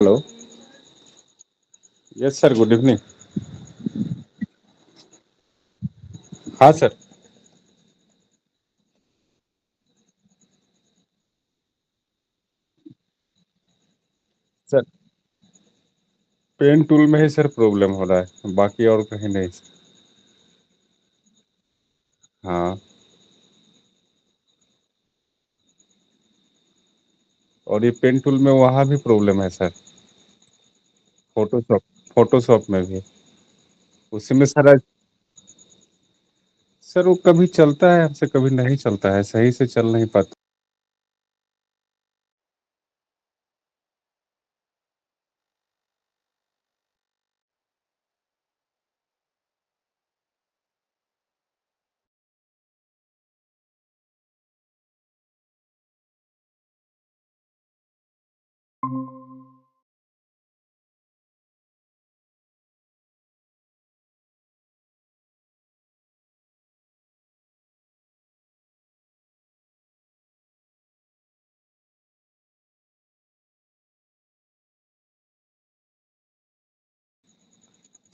Hello. Yes sir, good evening. हाँ sir. Sir, pen tool में ही sir problem हो रहा है, बाकी और कहीं नहीं। हाँ। और ये पेन टूल में वहाँ भी प्रॉब्लम है सर। फोटोशॉप फोटोशॉप में भी। उसी में सर वो कभी चलता है हमसे, कभी नहीं चलता है, सही से चल नहीं पाता।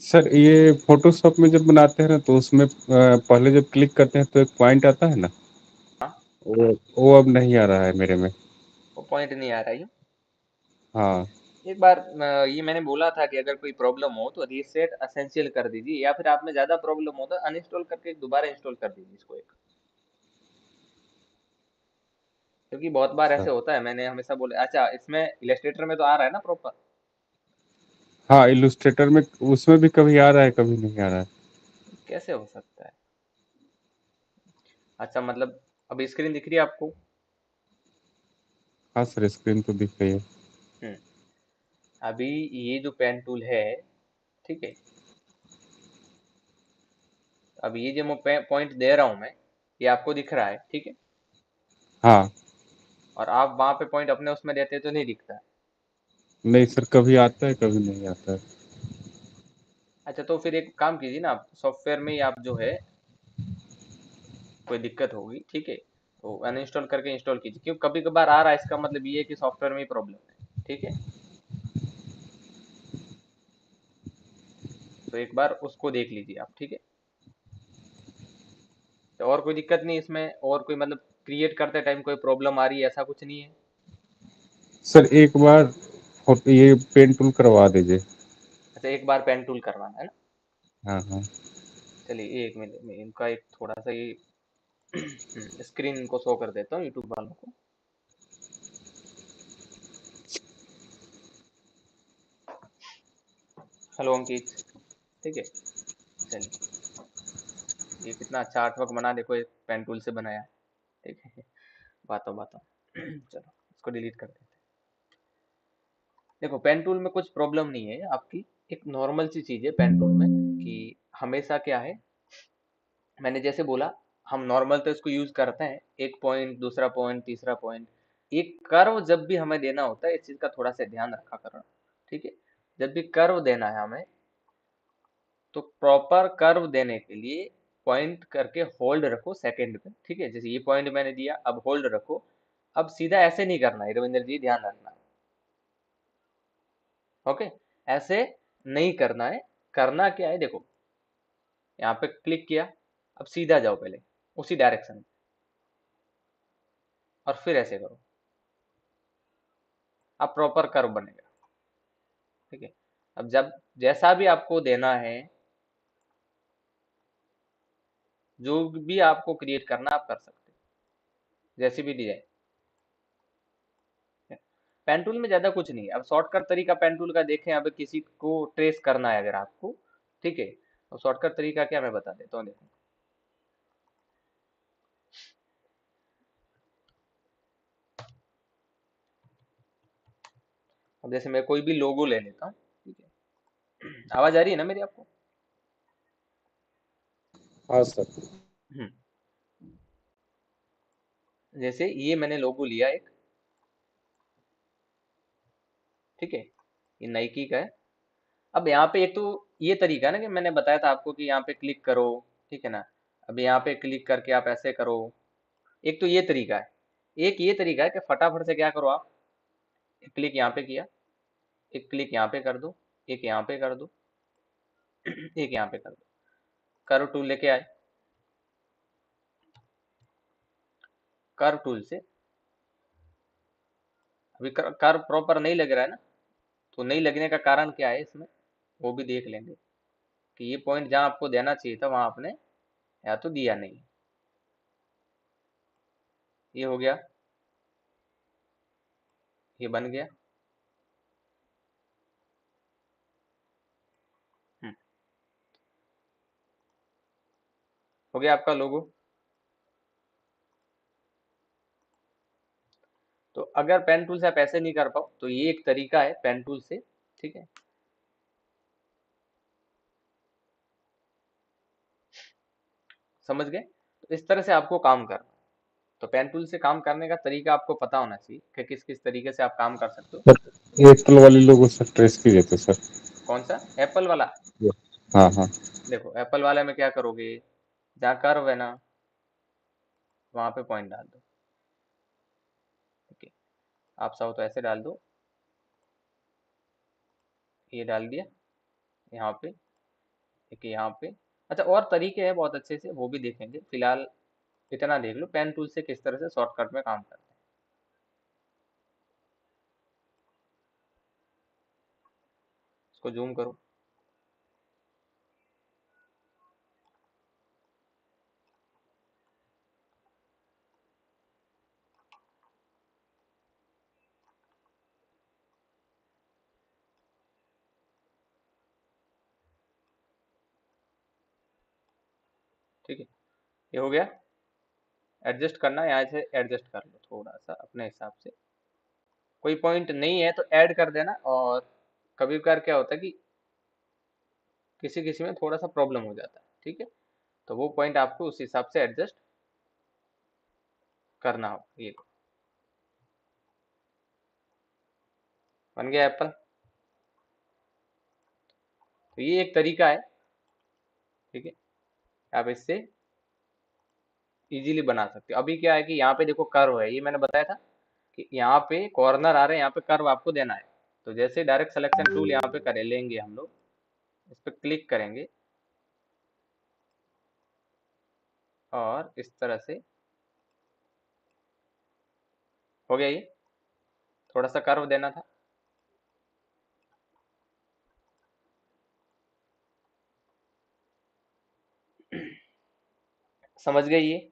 सर ये फोटोशॉप में जब बनाते हैं ना, तो उसमें पहले जब क्लिक करते हैं तो एक पॉइंट आता है ना। हाँ, वो अब नहीं आ रहा है मेरे में। वो पॉइंट नहीं आ रहा है। हाँ। एक बार ये मैंने बोला था कि अगर कोई प्रॉब्लम हो तो रीसेट असेंशियल कर दीजिए, या फिर आप में ज्यादा प्रॉब्लम हो तो अनइंस्टॉल करके दोबारा इंस्टॉल कर दीजिए इसको एक। क्योंकि बहुत बार अच्छा। ऐसे होता है, मैंने हमेशा बोला। अच्छा, इसमें इलस्ट्रेटर में तो आ रहा है ना प्रॉपर? हाँ, इलुस्ट्रेटर में उसमें भी कभी आ रहा है, कभी नहीं आ रहा है। कैसे हो सकता है? अच्छा, मतलब अभी स्क्रीन दिख रही है आपको? हाँ सर, स्क्रीन तो दिख रही है। हम्म। अभी ये जो पेन टूल है, ठीक है, अब ये जो मैं पॉइंट दे रहा हूं मैं, ये आपको दिख रहा है, ठीक है? हाँ। और आप वहां पे पॉइंट अपने उसमें देते तो नहीं दिखता है। नहीं सर, कभी आता है, कभी नहीं आता है। अच्छा, तो फिर एक काम कीजिए ना, आप सॉफ्टवेयर में ही आप जो है, कोई दिक्कत होगी, ठीक है, तो अनइंस्टॉल करके इंस्टॉल कीजिए। क्यों कभी कभार आ रहा है, इसका मतलब ये है कि सॉफ्टवेयर में ही प्रॉब्लम है। ठीक है, तो एक बार उसको देख लीजिए आप, ठीक है? तो और कोई दिक्कत नहीं इसमें, और कोई मतलब क्रिएट करते टाइम कोई प्रॉब्लम आ रही है, ऐसा कुछ नहीं है? सर एक बार ये पेन टूल करवा दीजिए। अच्छा, एक बार पेन टूल करवाना है ना? हाँ हाँ। चलिए एक मिनट में इनका एक थोड़ा सा ये स्क्रीन को शो कर देता हूँ यूट्यूब वालों को। हेलो अंकित। ठीक है, चलिए। ये कितना अच्छा आर्टवर्क बना, देखो एक पेन टूल से बनाया। ठीक है, बातों बातों चलो इसको डिलीट कर देते हैं। देखो, पेन टूल में कुछ प्रॉब्लम नहीं है आपकी। एक नॉर्मल सी चीज है पेन टूल में कि हमेशा क्या है, मैंने जैसे बोला, हम नॉर्मल तो इसको यूज करते हैं, एक पॉइंट, दूसरा पॉइंट, तीसरा पॉइंट। एक कर्व जब भी हमें देना होता है, इस चीज का थोड़ा सा ध्यान रखा करो। ठीक है, जब भी कर्व देना है हमें, तो प्रॉपर कर्व देने के लिए पॉइंट करके होल्ड रखो सेकंड पे। ठीक है, जैसे ये पॉइंट मैंने दिया, अब होल्ड रखो। अब सीधा ऐसे नहीं करना है रविंद्र जी, ध्यान रखना। ओके, ऐसे नहीं करना है। करना क्या है, देखो, यहाँ पे क्लिक किया, अब सीधा जाओ पहले उसी डायरेक्शन में, और फिर ऐसे करो। अब प्रॉपर कर्व बनेगा। ठीक है, अब जब जैसा भी आपको देना है, जो भी आपको क्रिएट करना आप कर सकते हैं, जैसी भी डिजाइन। पेन टूल में ज्यादा कुछ नहीं है। अब शॉर्टकट तरीका पेन टूल का देखें, अब किसी को ट्रेस करना है अगर आपको, ठीक है, तो शॉर्टकट तरीका क्या, मैं बता देता हूँ, देखो। अब जैसे मैं कोई भी लोगो ले लेता हूँ, ठीक है, आवाज आ रही है ना मेरी आपको? हाँ सर। हम्म, जैसे ये मैंने लोगो लिया एक, ठीक है, ये नाइकी का है। अब यहाँ पे एक तो ये तरीका है ना कि मैंने बताया था आपको कि यहाँ पे क्लिक करो, ठीक है ना? अब यहाँ पे क्लिक करके आप ऐसे करो। एक तो ये तरीका है। एक ये तरीका है कि फटाफट से क्या करो आप, क्लिक यहाँ पे किया, एक क्लिक यहाँ पे कर दो, एक यहाँ पे कर दो, एक यहाँ पे कर दो। कर्व टूल लेके आए, कर्व टूल से अभी कर्व प्रॉपर नहीं लग रहा है ना, तो नहीं लगने का कारण क्या है इसमें, वो भी देख लेंगे कि ये पॉइंट जहां आपको देना चाहिए था वहां आपने या तो दिया नहीं। ये हो गया, ये बन गया। हम्म, हो गया आपका लोगो। तो अगर पेन टूल से आप ऐसे नहीं कर पाओ तो ये एक तरीका है पेन टूल से, ठीक है। समझ गए, तो इस तरह से आपको काम करना। तो पेन टूल से काम करने का तरीका आपको पता होना चाहिए कि किस किस तरीके से आप काम कर सकते हो। सर एप्पल वाले लोगों से ट्रेस कीजिए तो सर। कौन सा एप्पल वाला? हाँ हाँ। देखो एप्पल वाले में क्या करोगे, जहाँ कर्व है ना वहां पे पॉइंट डाल दो, ठीक है। आप चाहो तो ऐसे डाल दो, ये डाल दिया यहाँ पे, ठीक है, यहाँ पे। अच्छा और तरीके हैं बहुत अच्छे से, वो भी देखेंगे। फिलहाल इतना देख लो पेन टूल से किस तरह से शॉर्टकट में काम करते हैं। इसको जूम करो, ठीक है। ये हो गया, एडजस्ट करना है यहाँ से, एडजस्ट कर लो थोड़ा सा अपने हिसाब से। कोई पॉइंट नहीं है तो ऐड कर देना। और कभी कभार क्या होता है कि किसी किसी में थोड़ा सा प्रॉब्लम हो जाता है, ठीक है। तो वो पॉइंट आपको उस हिसाब से एडजस्ट करना हो। ये लो, बन गया एप्पल। तो ये एक तरीका है, ठीक है। आप इससे इजीली बना सकते हो। अभी क्या है कि यहाँ पे देखो कर्व है, ये मैंने बताया था कि यहाँ पे कॉर्नर आ रहे हैं, यहाँ पे कर्व आपको देना है। तो जैसे डायरेक्ट सिलेक्शन टूल यहाँ पे करे लेंगे हम लोग, इस पर क्लिक करेंगे और इस तरह से हो गया। ये थोड़ा सा कर्व देना था, समझ गए ये?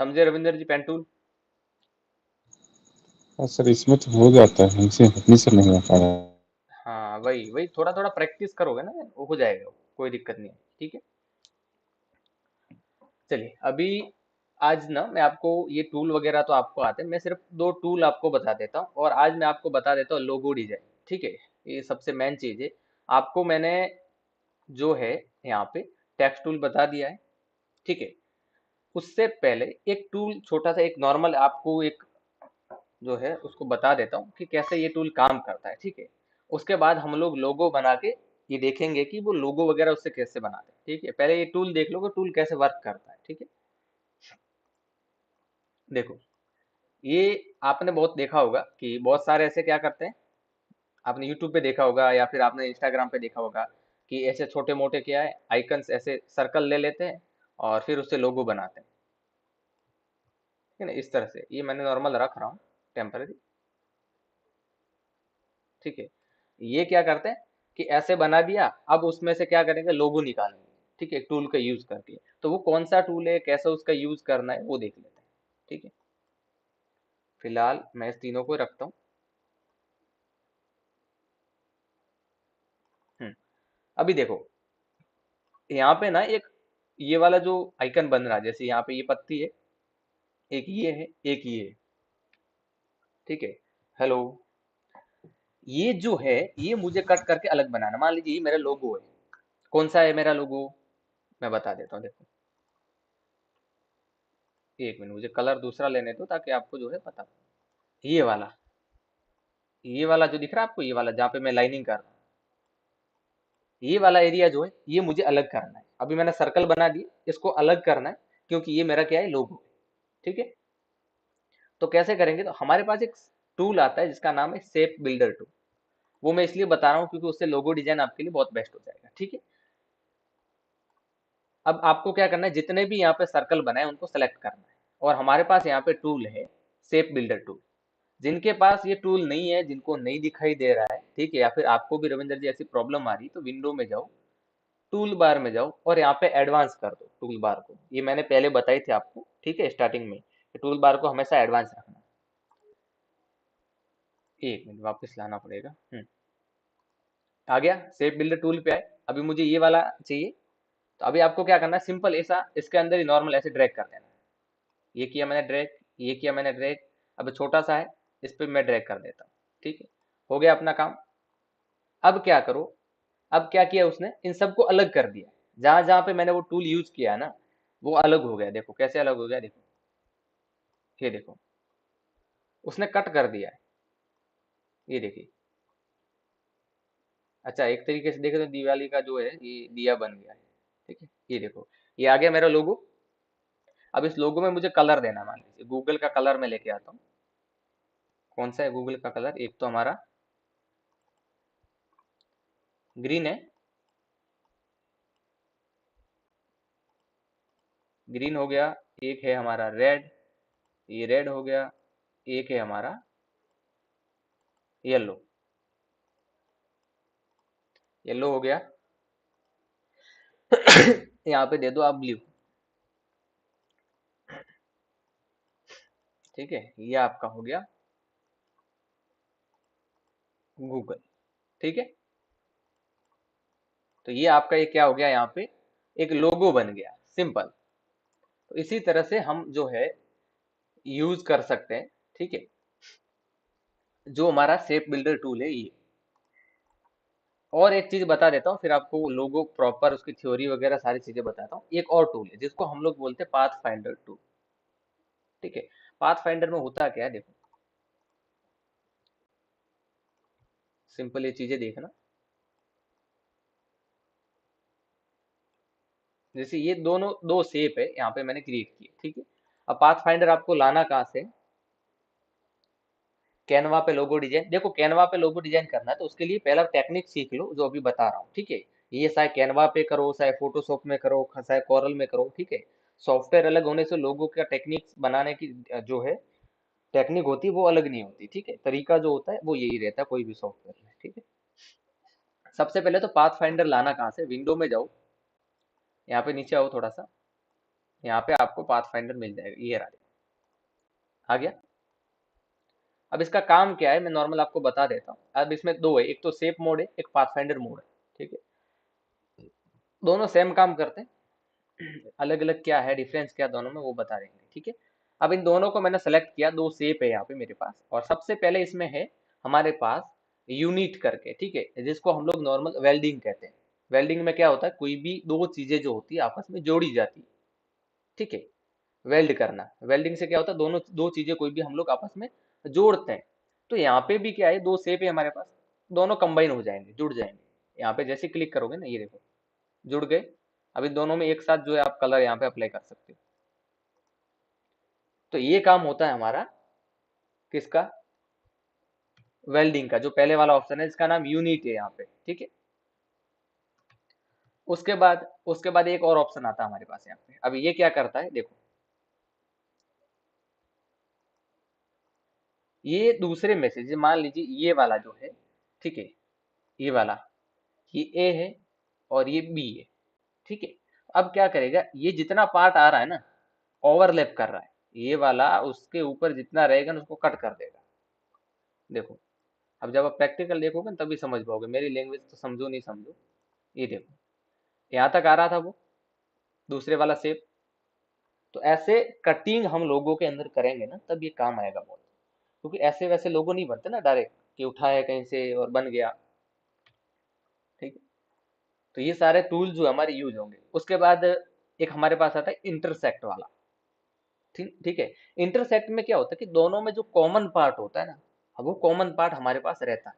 समझे रविंदर जी पेन टूल? हाँ सर इसमें तो हो जाता है, हमसे अपने से नहीं हो पा रहा है। हाँ वही वही, थोड़ा थोड़ा प्रैक्टिस करोगे ना वो हो जाएगा वो, कोई दिक्कत नहीं है, ठीक है। चलिए अभी आज ना मैं आपको ये टूल वगैरह तो आपको आते हैं, मैं सिर्फ दो टूल आपको बता देता हूँ। और आज मैं आपको बता देता हूँ लोगो डिजाइन, ठीक है। ये सबसे मेन चीज है। आपको मैंने जो है यहाँ पे टेक्स्ट टूल बता दिया है, ठीक है। उससे पहले एक टूल छोटा सा एक नॉर्मल आपको एक जो है उसको बता देता हूँ कि कैसे ये टूल काम करता है, ठीक है। उसके बाद हम लोग लोगो बना के ये देखेंगे कि वो लोगो वगैरह उससे कैसे बनाते हैं, ठीक है। पहले ये टूल देख लो कि टूल कैसे वर्क करता है, ठीक है। देखो ये आपने बहुत देखा होगा कि बहुत सारे ऐसे क्या करते हैं, आपने यूट्यूब पे देखा होगा या फिर आपने इंस्टाग्राम पे देखा होगा कि ऐसे छोटे मोटे क्या है आइकन्स ऐसे सर्कल ले लेते हैं और फिर उससे लोगो बनाते हैं, ठीक है ना। इस तरह से ये मैंने नॉर्मल रख रहा हूँ टेम्पररी, ठीक है। ये क्या करते हैं कि ऐसे बना दिया, अब उसमें से क्या करेंगे लोगो निकालेंगे, ठीक है, टूल का यूज करके। तो वो कौन सा टूल है, कैसे उसका यूज करना है वो देख लेते हैं, ठीक है। फिलहाल मैं इस तीनों को रखता हूँ। अभी देखो यहाँ पे ना एक ये वाला जो आइकन बन रहा है, जैसे यहाँ पे ये पत्ती है, एक ये है, एक ये है, ठीक है। हेलो, ये जो है ये मुझे कट करके अलग बनाना। मान लीजिए ये मेरा लोगो है, कौन सा है मेरा लोगो, मैं बता देता हूँ। देखो एक मिनट, मुझे कलर दूसरा लेने दो ताकि आपको जो है पता। ये वाला जो दिख रहा है आपको, ये वाला जहाँ पे मैं लाइनिंग कर रहा हूँ, ये वाला एरिया जो है ये मुझे अलग करना है, अभी मैंने सर्कल बना दी, इसको अलग करना है क्योंकि ये मेरा क्या है, लोगो। ठीक है, तो कैसे करेंगे, तो हमारे पास एक टूल आता है जिसका नाम है शेप बिल्डर टूल। वो मैं इसलिए बता रहा हूँ क्योंकि उससे लोगो डिजाइन आपके लिए बहुत बेस्ट हो जाएगा। ठीक है, अब आपको क्या करना है, जितने भी यहाँ पे सर्कल बनाए उनको सेलेक्ट करना है, और हमारे पास यहाँ पे टूल है शेप बिल्डर टूल। जिनके पास ये टूल नहीं है, जिनको नहीं दिखाई दे रहा है, ठीक है, या फिर आपको भी रविंदर जी ऐसी प्रॉब्लम आ रही, तो विंडो में जाओ, टूल बार में जाओ और यहाँ पे एडवांस कर दो टूल बार को। ये मैंने पहले बताई थी आपको, ठीक है, स्टार्टिंग में, कि टूल बार को हमेशा एडवांस रखना। एक मिनट वापस लाना पड़ेगा। आ गया, शेप बिल्डर टूल पे आए, अभी मुझे ये वाला चाहिए। तो अभी आपको क्या करना है, सिंपल ऐसा इसके अंदर ही नॉर्मल ऐसे ड्रैग कर देना है। ये किया मैंने ड्रैग, ये किया मैंने ड्रैग। अब छोटा सा है, इस पे मैं ड्रैग कर देता हूँ। ठीक है, हो गया अपना काम। अब क्या करो, अब क्या किया उसने, इन सबको अलग कर दिया। जहां जहां पे मैंने वो टूल यूज किया है ना, वो अलग हो गया। देखो कैसे अलग हो गया, देखो, ये देखो, उसने कट कर दिया है। ये देखिए, अच्छा एक तरीके से देखे तो दिवाली का जो है ये दिया बन गया है। ठीक है, ये देखो, ये आ गया मेरा लोगो। अब इस लोगो में मुझे कलर देना है, मान लीजिए गूगल का कलर मैं लेके आता हूँ। कौन सा है गूगल का कलर, एक तो हमारा ग्रीन है, ग्रीन हो गया। एक है हमारा रेड, ये रेड हो गया। एक है हमारा येलो, येलो हो गया। यहाँ पे दे दो आप ब्लू। ठीक है, ये आपका हो गया गूगल। ठीक है, तो ये आपका ये क्या हो गया, यहाँ पे एक लोगो बन गया, सिंपल। तो इसी तरह से हम जो है यूज कर सकते हैं। ठीक है, जो हमारा शेप बिल्डर टूल है ये। और एक चीज बता देता हूँ, फिर आपको लोगो प्रॉपर उसकी थ्योरी वगैरह सारी चीजें बताता हूँ। एक और टूल है जिसको हम लोग बोलते हैं पाथ फाइंडर टूल। ठीक है, पाथ फाइंडर में होता क्या है, देखो, सिंपल ये चीजें देखना। जैसे ये दोनों दो शेप है यहाँ पे मैंने क्रिएट किए। ठीक है, अब पाथ फाइंडर आपको लाना कहाँ से, कैनवा पे लोगो डिजाइन। देखो कैनवा पे लोगो डिजाइन करना है तो उसके लिए पहला टेक्निक सीख लो जो अभी बता रहा हूँ। ठीक है, ये चाहे कैनवा पे करो, चाहे फोटोशॉप में करो, चाहे कोरल में करो। ठीक है, सॉफ्टवेयर अलग होने से लोगो का टेक्निक बनाने की जो है टेक्निक होती है वो अलग नहीं होती। ठीक है, तरीका जो होता है वो यही रहता है कोई भी सॉफ्टवेयर में। ठीक है, सबसे पहले तो पाथ फाइंडर लाना कहाँ से, विंडो में जाओ, यहाँ पे नीचे आओ थोड़ा सा, यहाँ पे आपको पाथ फाइंडर मिल जाएगा, ये रहा, आ गया। अब इसका काम क्या है मैं नॉर्मल आपको बता देता हूँ। अब इसमें दो है, एक तो शेप मोड है, एक पाथफाइंडर मोड है। ठीक है, दोनों सेम काम करते हैं, अलग अलग क्या है डिफरेंस क्या दोनों में वो बता देंगे। ठीक है, अब इन दोनों को मैंने सेलेक्ट किया, दो शेप है यहाँ पे मेरे पास, और सबसे पहले इसमें है हमारे पास यूनिट करके। ठीक है, जिसको हम लोग नॉर्मल वेल्डिंग कहते हैं। वेल्डिंग में क्या होता है, कोई भी दो चीजें जो होती है आपस में जोड़ी जाती है। ठीक है, वेल्ड करना, वेल्डिंग से क्या होता है, दोनों दो चीजें कोई भी हम लोग आपस में जोड़ते हैं। तो यहाँ पे भी क्या है, दो शेप है हमारे पास, दोनों कंबाइन हो जाएंगे, जुड़ जाएंगे। यहाँ पे जैसे क्लिक करोगे ना, ये देखो जुड़ गए। अभी दोनों में एक साथ जो है आप कलर यहाँ पे अप्लाई कर सकते हो। तो ये काम होता है हमारा किसका, वेल्डिंग का। जो पहले वाला ऑप्शन है इसका नाम यूनिट है यहाँ पे। ठीक है, उसके बाद एक और ऑप्शन आता है हमारे पास यहाँ पे। अब ये क्या करता है, देखो, ये दूसरे मैसेज, मान लीजिए ये वाला जो है, ठीक है, ये वाला, ये ए है और ये बी है। ठीक है, अब क्या करेगा, ये जितना पार्ट आ रहा है ना, ओवरलैप कर रहा है, ये वाला उसके ऊपर जितना रहेगा ना उसको कट कर देगा। देखो, अब जब आप प्रैक्टिकल देखोगे ना तभी समझ पाओगे, मेरी लैंग्वेज तो समझो नहीं समझो। ये देखो, यहाँ तक आ रहा था वो दूसरे वाला शेप। तो ऐसे कटिंग हम लोगों के अंदर करेंगे ना तब ये काम आएगा बहुत, क्योंकि ऐसे वैसे लोगो नहीं बनते ना डायरेक्ट कि उठाए कहीं से और बन गया। ठीक है, तो ये सारे टूल जो हमारे यूज होंगे। उसके बाद एक हमारे पास आता है इंटरसेक्ट वाला। ठीक ठीक है, इंटरसेक्ट में क्या होता है कि दोनों में जो कॉमन पार्ट होता है ना, अब वो कॉमन पार्ट हमारे पास रहता है।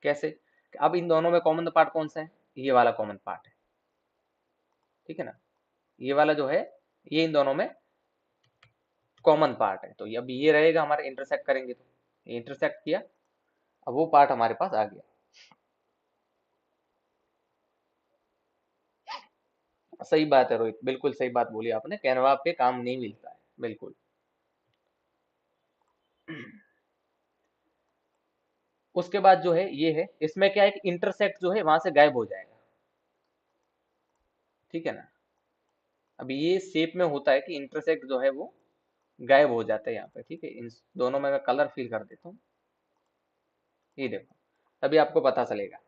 कैसे, अब इन दोनों में कॉमन पार्ट कौन सा है, ये वाला कॉमन पार्ट है। ठीक है ना। ये वाला जो है ये इन दोनों में कॉमन पार्ट है, तो अब ये रहेगा हमारे, इंटरसेक्ट करेंगे तो इंटरसेक्ट किया, अब वो पार्ट हमारे पास आ गया। सही बात है रोहित, बिल्कुल सही बात बोली आपने, कैनवा पे काम नहीं मिलता है, बिल्कुल। उसके बाद जो है ये है, इसमें क्या है कि इंटरसेक्ट जो है वहां से गायब हो जाएगा, ठीक है ना। अभी ये शेप में होता है कि इंटरसेक्ट जो है वो गायब हो जाता है यहाँ पे, ठीक है। इन दोनों में मैं कलर फिल कर देता हूँ, ये देखो, तभी आपको पता चलेगा।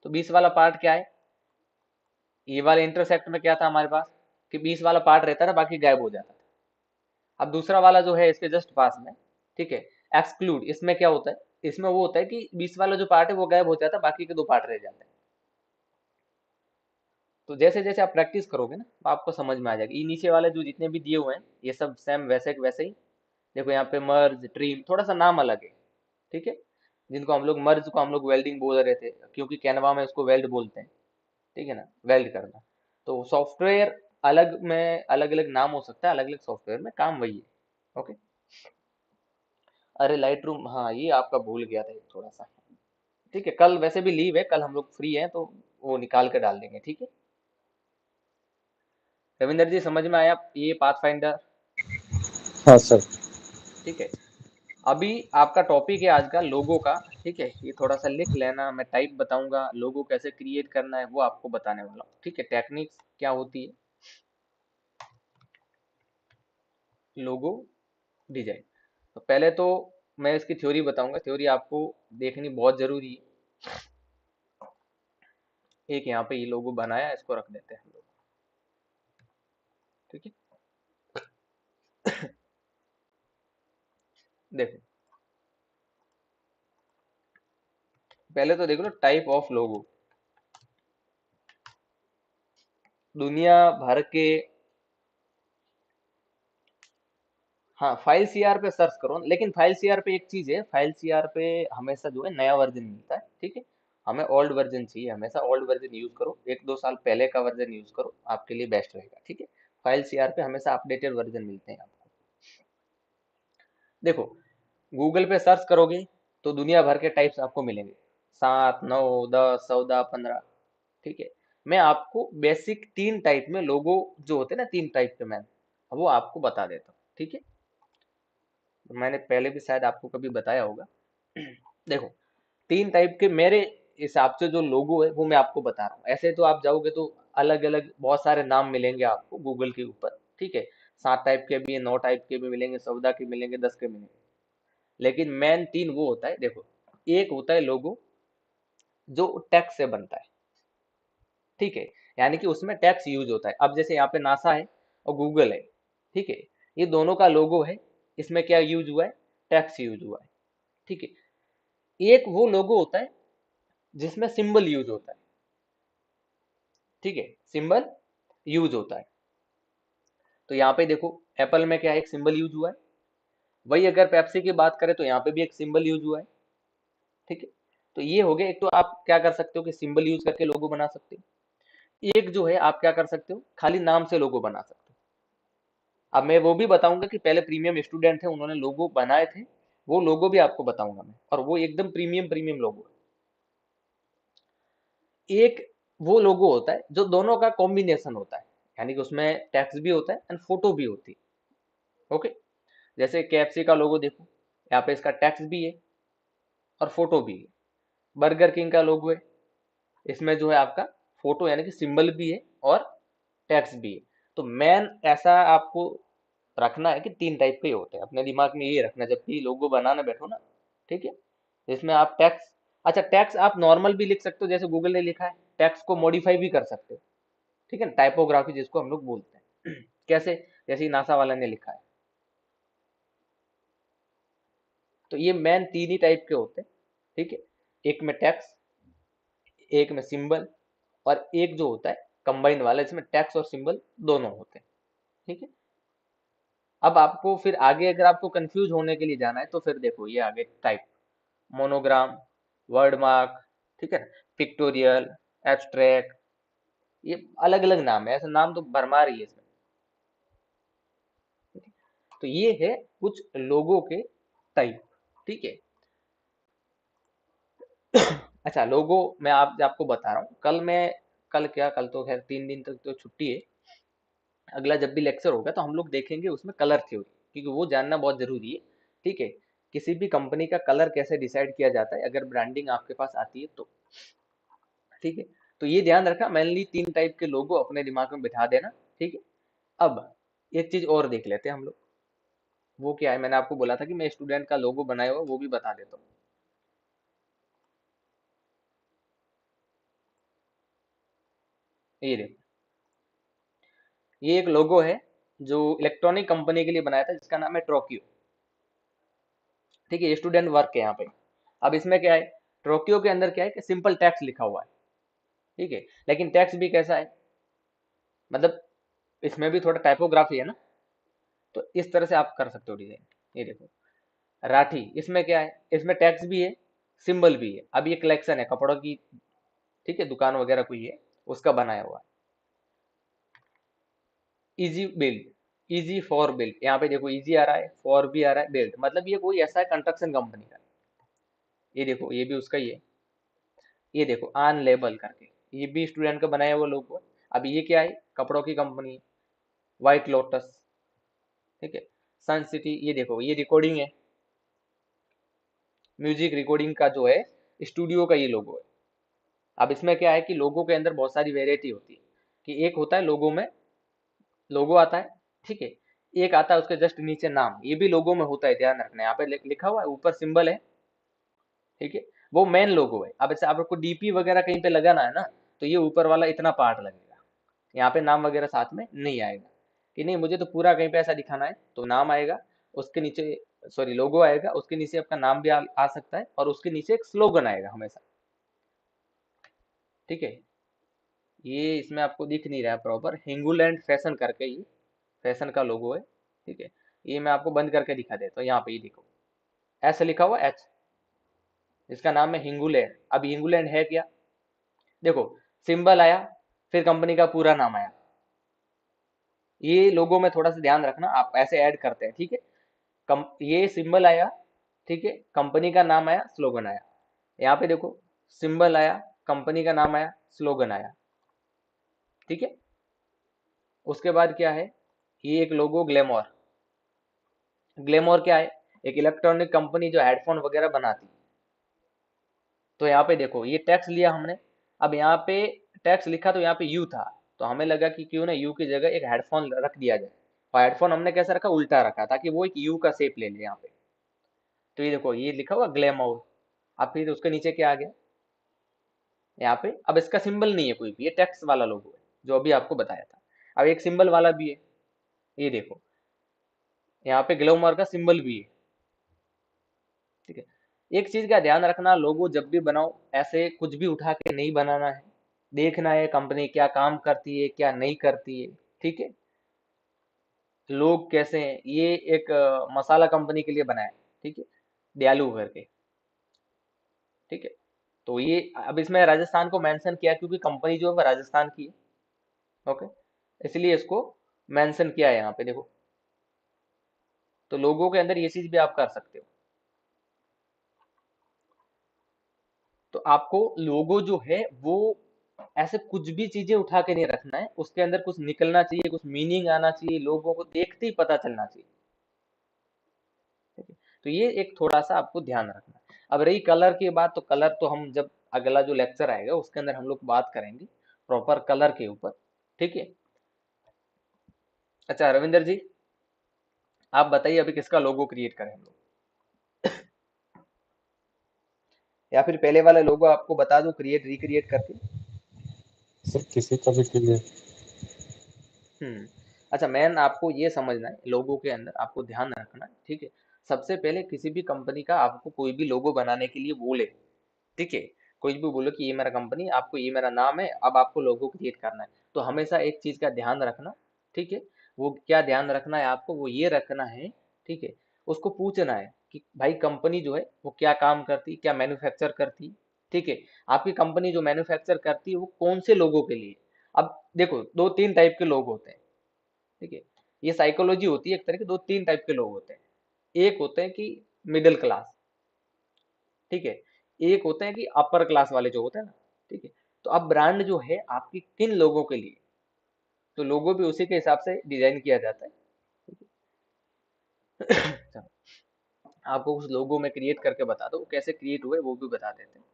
तो 20 वाला पार्ट क्या है, ये वाले इंटरसेक्ट में क्या था हमारे पास, कि 20 वाला पार्ट रहता था, बाकी गायब हो जाता था। अब दूसरा वाला जो है इसके जस्ट पास में, ठीक है, एक्सक्लूड, इसमें क्या होता है, इसमें वो होता है कि 20 वाला जो पार्ट है वो गायब हो जाता है, बाकी के दो पार्ट रह जाते हैं। तो जैसे जैसे आप प्रैक्टिस करोगे ना तो आपको समझ में आ जाएगा। ये नीचे वाले जो जितने भी दिए हुए हैं ये सब सेम वैसे के वैसे ही। देखो यहाँ पे मर्ज ट्रिम, थोड़ा सा नाम अलग है, ठीक है। जिनको हम लोग मर्ज को हम लोग वेल्डिंग बोल रहे थे, क्योंकि कैनवा में उसको वेल्ड बोलते हैं, ठीक है ना, वेल्ड करना। तो सॉफ्टवेयर अलग में अलग अलग नाम हो सकता है, अलग अलग सॉफ्टवेयर में काम वही है, ओके। अरे लाइट रूम, हाँ ये आपका भूल गया था थोड़ा सा, ठीक है। कल वैसे भी लीव है, कल हम लोग फ्री हैं तो वो निकाल के डाल देंगे, ठीक है। रविंदर जी समझ में आया ये पाथफाइंडर, हाँ सर। ठीक है। अभी आपका टॉपिक है आज का लोगो का, ठीक है। ये थोड़ा सा लिख लेना, मैं टाइप बताऊंगा, लोगो कैसे क्रिएट करना है वो आपको बताने वाला हूँ, ठीक है। टेक्निक्स क्या होती है लोगो डिजाइन। तो पहले तो मैं इसकी थ्योरी बताऊंगा, थ्योरी आपको देखनी बहुत जरूरी है। एक यहाँ पे ये लोगो बनाया, इसको रख देते हैं हम लोग, ठीक है। देखो पहले तो देख लो टाइप ऑफ लोगो, दुनिया भर के, हाँ फाइल सीआर पे सर्च करो, लेकिन फाइल सीआर पे एक चीज है, फाइल सीआर पे हमेशा जो है नया वर्जन मिलता है, ठीक है। हमें ओल्ड वर्जन चाहिए, हमेशा ओल्ड वर्जन यूज करो, 1-2 साल पहले का वर्जन यूज करो, आपके लिए बेस्ट रहेगा, ठीक है। फाइल सीआर पे हमेशा अपडेटेड वर्जन मिलते हैं आपको। देखो गूगल पे सर्च करोगे तो दुनिया भर के टाइप्स आपको मिलेंगे, 7, 9, 10, 14, 15, ठीक है। मैं आपको बेसिक 3 टाइप में लोगो जो होते हैं ना, 3 टाइप के मैम, वो आपको बता देता हूँ, ठीक है। मैंने पहले भी शायद आपको कभी बताया होगा। देखो 3 टाइप के मेरे हिसाब से जो लोगो है वो मैं आपको बता रहा हूँ। ऐसे तो आप जाओगे तो अलग अलग बहुत सारे नाम मिलेंगे आपको गूगल के ऊपर, ठीक है। 7 टाइप के भी, 9 टाइप के भी मिलेंगे, 14 के मिलेंगे, 10 के मिलेंगे, लेकिन मेन 3 वो होता है। देखो एक होता है लोगो जो टेक्स्ट से बनता है, ठीक है, यानी कि उसमें टेक्स्ट यूज होता है। अब जैसे यहाँ पे नासा है और गूगल है, ठीक है, ये दोनों का लोगो है, इसमें क्या यूज हुआ है, टेक्स्ट यूज हुआ है, ठीक है। एक वो लोगो होता है जिसमें सिंबल यूज होता है, ठीक है, सिंबल यूज होता है। तो यहाँ पे देखो एप्पल में क्या है, एक सिंबल यूज हुआ है। वही अगर पेप्सी की बात करें तो यहाँ पे भी एक सिंबल यूज हुआ है, ठीक है। तो ये हो गया, एक तो आप क्या कर सकते हो कि सिंबल यूज करके लोगो बना सकते हो, एक जो है आप क्या कर सकते हो, खाली नाम से लोगो बना सकते हो। अब मैं वो भी बताऊंगा कि पहले प्रीमियम स्टूडेंट थे उन्होंने लोगो बनाए थे, वो लोगो भी आपको बताऊंगा मैं, और वो एकदम प्रीमियम प्रीमियम लोगो है। एक वो लोगो होता है जो दोनों का कॉम्बिनेशन होता है, यानी कि उसमें टेक्स्ट भी होता है एंड फोटो भी होती है, ओके। जैसे केएफसी का लोगो देखो, यहाँ पे इसका टेक्स्ट भी है और फोटो भी है। बर्गर किंग का लोगो है, इसमें जो है आपका फोटो यानी कि सिंबल भी है और टेक्स्ट भी है। तो मेन ऐसा आपको रखना है कि 3 टाइप के ही होते हैं, अपने दिमाग में ये रखना जब भी लोगो बनाने बैठो ना, ठीक है। जिसमें आप टेक्स्ट, अच्छा टेक्स्ट आप नॉर्मल भी लिख सकते हो जैसे गूगल ने लिखा है, टेक्स्ट को मॉडिफाई भी कर सकते हो, ठीक है, टाइपोग्राफी जिसको हम लोग बोलते हैं। कैसे, जैसे नासा वाला ने लिखा है। तो ये मेन 3 ही टाइप के होते हैं, ठीक है। एक में टेक्स्ट, एक में सिंबल, और एक जो होता है कंबाइन वाला जिसमें टेक्स्ट और सिंबल दोनों होते हैं, ठीक है। अब आपको फिर आगे अगर आपको कंफ्यूज होने के लिए जाना है तो फिर देखो ये आगे टाइप, मोनोग्राम, वर्ड मार्क, ठीक है ना, पिक्टोरियल, एब्स्ट्रैक्ट, ये अलग अलग नाम है, ऐसा नाम तो भरमार ही है इसमें। तो ये है कुछ लोगों के टाइप, ठीक है। अच्छा, लोगो मैं आपको बता रहा हूँ। कल क्या, कल तो खैर 3 दिन तक तो छुट्टी है। अगला जब भी लेक्चर होगा तो हम लोग देखेंगे उसमें कलर थ्योरी, क्योंकि वो जानना बहुत जरूरी है, ठीक है। किसी भी कंपनी का कलर कैसे डिसाइड किया जाता है अगर ब्रांडिंग आपके पास आती है तो, ठीक है। तो ये ध्यान रखना, मेनली 3 टाइप के लोगो अपने दिमाग में बिठा देना, ठीक है। अब एक चीज और देख लेते हैं हम लोग। वो क्या है, मैंने आपको बोला था कि मैं स्टूडेंट का लोगो बनाया हुआ वो भी बता देता हूँ। ये देखो, ये एक लोगो है जो इलेक्ट्रॉनिक कंपनी के लिए बनाया था, जिसका नाम है ट्रोक्यो, ठीक है। स्टूडेंट वर्क है यहाँ पे। अब इसमें क्या है, ट्रोक्यो के अंदर क्या है कि सिंपल टैक्स लिखा हुआ है, ठीक है। लेकिन टैक्स भी कैसा है, मतलब इसमें भी थोड़ा टाइपोग्राफी है ना, तो इस तरह से आप कर सकते हो डिजाइन। ये देखो, राठी, इसमें क्या है, इसमें टैक्स भी है, सिंबल भी है। अब ये कलेक्शन है कपड़ों की, ठीक है, दुकान वगैरह कोई है, उसका बनाया हुआ है। Easy build, easy for build, यहाँ पे देखो इजी आ रहा है, फॉर भी आ रहा है, बिल्ड, मतलब ये कोई ऐसा है कंस्ट्रक्शन कंपनी का। ये देखो, ये भी उसका ही है। ये देखो आन लेबल करके, ये भी स्टूडेंट का बनाया हुआ लोगो है। अब ये क्या है, कपड़ों की कंपनी, व्हाइट लोटस, ठीक है। सन सिटी, ये देखो ये रिकॉर्डिंग है, म्यूजिक रिकॉर्डिंग का जो है स्टूडियो का ये लोगो है। अब इसमें क्या है कि लोगो के अंदर बहुत सारी वेरायटी होती है, कि एक होता है लोगो में, लोगो आता है, ठीक है। एक आता है उसके जस्ट नीचे नाम, ये भी लोगो में होता है, ध्यान रखना। यहाँ पे लिखा हुआ है, ऊपर सिंबल है, ठीक है। वो मेन लोगो है। अब जैसे आपको डीपी वगैरह कहीं पे लगाना है ना, तो ये ऊपर वाला इतना पार्ट लगेगा, यहाँ पे नाम वगैरह साथ में नहीं आएगा। कि नहीं मुझे तो पूरा कहीं पे ऐसा दिखाना है, तो नाम आएगा, उसके नीचे, सॉरी लोगो आएगा, उसके नीचे आपका नाम भी आ सकता है, और उसके नीचे एक स्लोगन आएगा हमेशा, ठीक है। ये इसमें आपको दिख नहीं रहा है प्रॉपर, हिंगूलैंड फैशन करके, ये फैशन का लोगो है, ठीक है। ये मैं आपको बंद करके दिखा देता हूँ। यहाँ पे ये देखो, ऐसे लिखा हुआ एच, इसका नाम है हिंगूलैंड। अब हिंगूलैंड है क्या, देखो सिंबल आया, फिर कंपनी का पूरा नाम आया। ये लोगो में थोड़ा सा ध्यान रखना, आप ऐसे ऐड करते हैं, ठीक है। ये सिंबल आया, ठीक है, कंपनी का नाम आया, स्लोगन आया। यहाँ पे देखो, सिंबल आया, कंपनी का नाम आया, स्लोगन आया, ठीक है। उसके बाद क्या है, ये एक लोगो ग्लैमोर, ग्लैमोर क्या है, एक इलेक्ट्रॉनिक कंपनी जो हेडफोन वगैरह बनाती है। तो यहाँ पे देखो ये टैक्स लिया हमने। अब यहाँ पे टैक्स लिखा तो यहाँ पे यू था, तो हमें लगा कि क्यों ना यू की जगह एक हेडफोन रख दिया जाए। और हेडफोन हमने कैसा रखा, उल्टा रखा, ताकि वो एक यू का शेप ले ले यहाँ पे। तो ये देखो ये लिखा हुआ ग्लैमोर। अब फिर उसके नीचे क्या आ गया, यहाँ पे अब इसका सिंबल नहीं है कोई भी, ये टेक्स्ट वाला लोगो है जो अभी आपको बताया था। अब एक सिंबल वाला भी है, ये देखो यहाँ पे ग्लैमर का सिंबल भी है, ठीक है। एक चीज का ध्यान रखना, लोगो जब भी बनाओ ऐसे कुछ भी उठा के नहीं बनाना है। देखना है कंपनी क्या काम करती है क्या नहीं करती है, ठीक है। लोग कैसे हैं, ये एक मसाला कंपनी के लिए बनाया है, ठीक है, दयालु करके, ठीक है। तो ये अब इसमें राजस्थान को मेंशन किया क्योंकि कंपनी जो है वो राजस्थान की है, ओके, इसलिए इसको मेंशन किया है यहाँ पे देखो। तो लोगों के अंदर ये चीज भी आप कर सकते हो। तो आपको लोगो जो है वो ऐसे कुछ भी चीजें उठा के नहीं रखना है, उसके अंदर कुछ निकलना चाहिए, कुछ मीनिंग आना चाहिए, लोगों को देखते ही पता चलना चाहिए, ठीक है। तो ये एक थोड़ा सा आपको ध्यान रखना है। अब रही कलर की बात, तो कलर तो हम जब अगला जो लेक्चर आएगा उसके अंदर हम लोग बात करेंगे प्रॉपर कलर के ऊपर, ठीक है। अच्छा रविंदर जी, आप बताइए अभी किसका लोगो क्रिएट करें हम लोग, या फिर पहले वाला लोगो आपको बता दूं क्रिएट रिक्रिएट करके। सर किसी का भी के लिए। हम्म। अच्छा, मैन आपको ये समझना है, लोगो के अंदर आपको ध्यान रखना है, ठीक है। सबसे पहले किसी भी कंपनी का आपको कोई भी लोगो बनाने के लिए बोले, ठीक है, कोई भी बोलो कि ये मेरा कंपनी, आपको ये मेरा नाम है, अब आपको लोगो क्रिएट करना है, तो हमेशा एक चीज का ध्यान रखना, ठीक है। वो क्या ध्यान रखना है आपको, वो ये रखना है, ठीक है, उसको पूछना है कि भाई कंपनी जो है वो क्या काम करती, क्या मैन्युफैक्चर करती, ठीक है। आपकी कंपनी जो मैन्युफैक्चर करती है वो कौन से लोगों के लिए, अब देखो, दो तीन टाइप के लोग होते हैं, ठीक है। ये साइकोलॉजी होती है एक तरह की, दो तीन टाइप के लोग होते हैं। एक होते हैं कि मिडिल क्लास, ठीक है। एक होते हैं कि अपर क्लास वाले जो होते हैं ना, ठीक है। तो अब ब्रांड जो है आपकी किन लोगों के लिए, तो लोगो भी उसी के हिसाब से डिजाइन किया जाता है, ठीक है। चलो, आपको कुछ लोगो में क्रिएट करके बता दो, कैसे क्रिएट हुए वो भी बता देते हैं,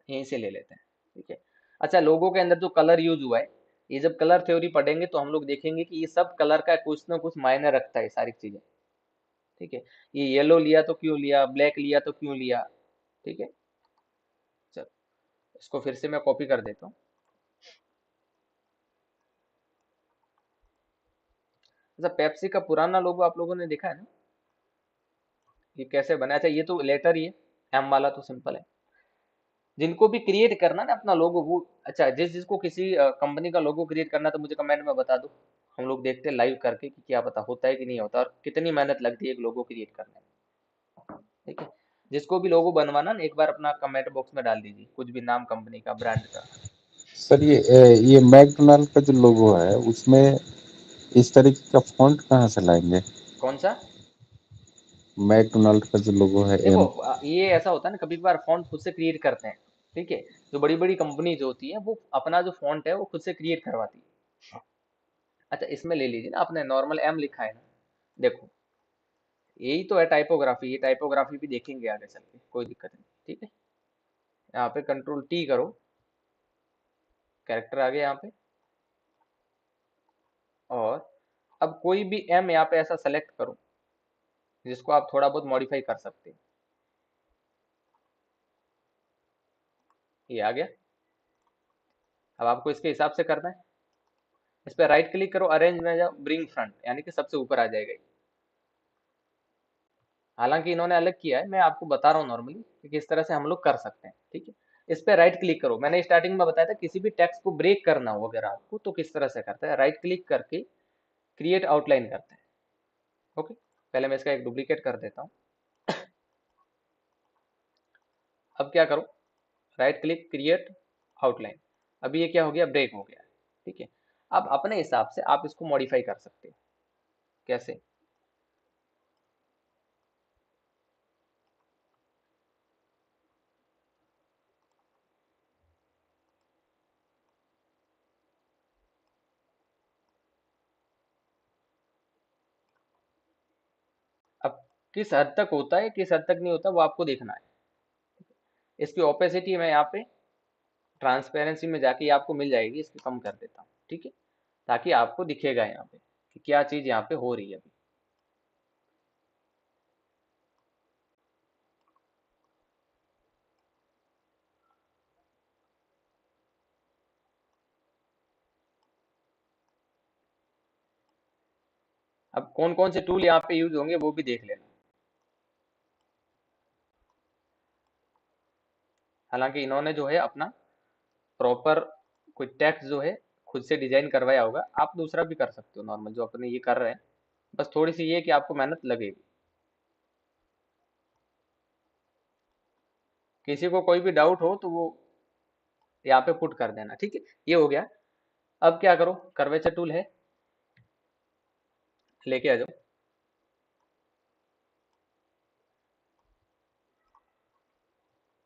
यहीं से ले लेते हैं, ठीक है। अच्छा, लोगो के अंदर जो कलर यूज हुआ है, ये जब कलर थ्योरी पढ़ेंगे तो हम लोग देखेंगे कि ये सब कलर का कुछ ना कुछ मायने रखता है, सारी चीजें, ठीक है। ये येलो लिया तो क्यों लिया, ब्लैक लिया तो क्यों लिया, ठीक है। चलो, इसको फिर से मैं कॉपी कर देता हूँ। अच्छा, पेप्सी का पुराना लोगो आप लोगों ने देखा है ना, ये कैसे बना। अच्छा, ये तो लेटर ही है, एम वाला तो सिंपल है। जिनको भी क्रिएट करना ना अपना लोगो, वो अच्छा, जिसको किसी कंपनी का लोगो क्रिएट करना, तो मुझे कमेंट में बता दो, हम लोग देखते हैं लाइव करके कि क्या पता होता है कि नहीं होता, और कितनी मेहनत लगती है एक लोगो क्रिएट करने में, ठीक है। जिसको भी लोगो बनवाना ना, एक बार अपना कमेंट बॉक्स में डाल दीजिए, कुछ भी नाम कंपनी का, ब्रांड का। सर ये मैकडोनाल्ड का जो लोगो है उसमें इस तरीके का फॉन्ट कहाँ से लाएंगे? कौन सा? मैकडोनाल्ड का जो लोगो है देखो, एम। ये ऐसा होता है ना, कभी कभार फॉन्ट खुद से क्रिएट करते हैं, ठीक है। जो बड़ी बड़ी कंपनी जो होती है, वो अपना जो फॉन्ट है वो खुद से क्रिएट करवाती है। अच्छा, इसमें ले लीजिए ना, आपने नॉर्मल एम लिखा है ना, देखो, यही तो है टाइपोग्राफी। ये टाइपोग्राफी भी देखेंगे आगे चल के, कोई दिक्कत नहीं, ठीक है। यहाँ पे कंट्रोल टी करो, कैरेक्टर आ गया यहाँ पे। और अब कोई भी एम यहाँ पे ऐसा सेलेक्ट करो जिसको आप थोड़ा बहुत मॉडिफाई कर सकते हैं। ये आ गया। अब आपको इसके हिसाब से करना है। इस पे राइट क्लिक करो, अरेंज में जाओ, ब्रिंग फ्रंट, यानी कि सबसे ऊपर आ जाएगा ये। हालांकि इन्होंने अलग किया है, मैं आपको बता रहा हूँ नॉर्मली कि किस तरह से हम लोग कर सकते हैं, ठीक है। इस पे राइट क्लिक करो, मैंने स्टार्टिंग में बताया था किसी भी टेक्स्ट को ब्रेक करना हो अगर आपको, तो किस तरह से करता है, राइट क्लिक करके क्रिएट आउटलाइन करते हैं, ओके। पहले मैं इसका एक डुप्लीकेट कर देता हूँ। अब क्या करो, राइट क्लिक, क्रिएट आउटलाइन। अभी ये क्या हो गया, ब्रेक हो गया, ठीक है। अब अपने हिसाब से आप इसको मॉडिफाई कर सकते हो। कैसे? अब किस हद तक होता है, किस हद तक नहीं होता, वो आपको देखना है। इसकी ओपेसिटी मैं यहाँ पे ट्रांसपेरेंसी में जाके ये आपको मिल जाएगी, इसको कम कर देता हूँ, ठीक है। ताकि आपको दिखेगा यहाँ पे कि क्या चीज यहाँ पे हो रही है अभी। अब कौन कौन से टूल यहाँ पे यूज होंगे वो भी देख लेना। हालांकि इन्होंने जो है अपना प्रॉपर कोई टेक्स्ट जो है खुद से डिजाइन करवाया होगा, आप दूसरा भी कर सकते हो नॉर्मल जो अपने ये कर रहे हैं। बस थोड़ी सी ये है कि आपको मेहनत लगेगी। किसी को कोई भी डाउट हो तो वो यहाँ पे पुट कर देना, ठीक है। ये हो गया। अब क्या करो, कर्वेचर टूल है, लेके आ जाओ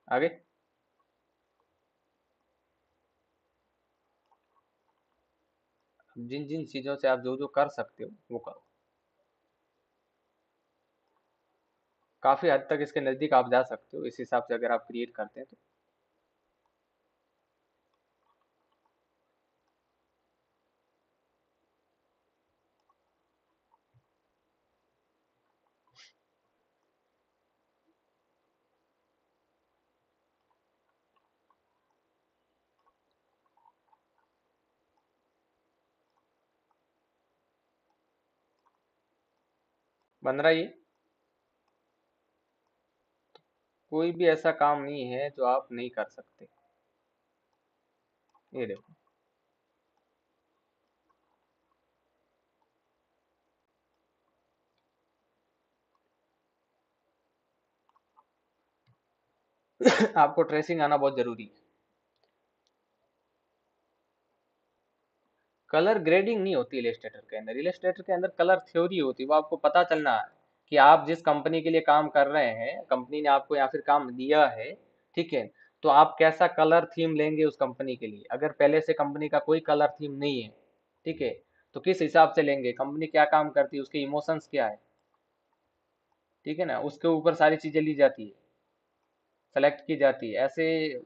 आगे। जिन जिन चीजों से आप जो जो कर सकते हो वो करो। काफी हद तक इसके नजदीक आप जा सकते हो, इस हिसाब से अगर आप क्रिएट करते हैं तो। बन रहा है ये। कोई भी ऐसा काम नहीं है जो आप नहीं कर सकते। ये देखो। आपको ट्रेसिंग आना बहुत जरूरी है। कलर ग्रेडिंग नहीं होती इलस्ट्रेटर के अंदर। इलस्ट्रेटर के अंदर कलर थ्योरी होती है। वो आपको पता चलना है कि आप जिस कंपनी के लिए काम कर रहे हैं, कंपनी ने आपको या फिर काम दिया है, ठीक है, तो आप कैसा कलर थीम लेंगे उस कंपनी के लिए। अगर पहले से कंपनी का कोई कलर थीम नहीं है, ठीक है, तो किस हिसाब से लेंगे, कंपनी क्या काम करती है, उसके इमोशंस क्या है, ठीक है ना, उसके ऊपर सारी चीजें ली जाती है, सेलेक्ट की जाती है। ऐसे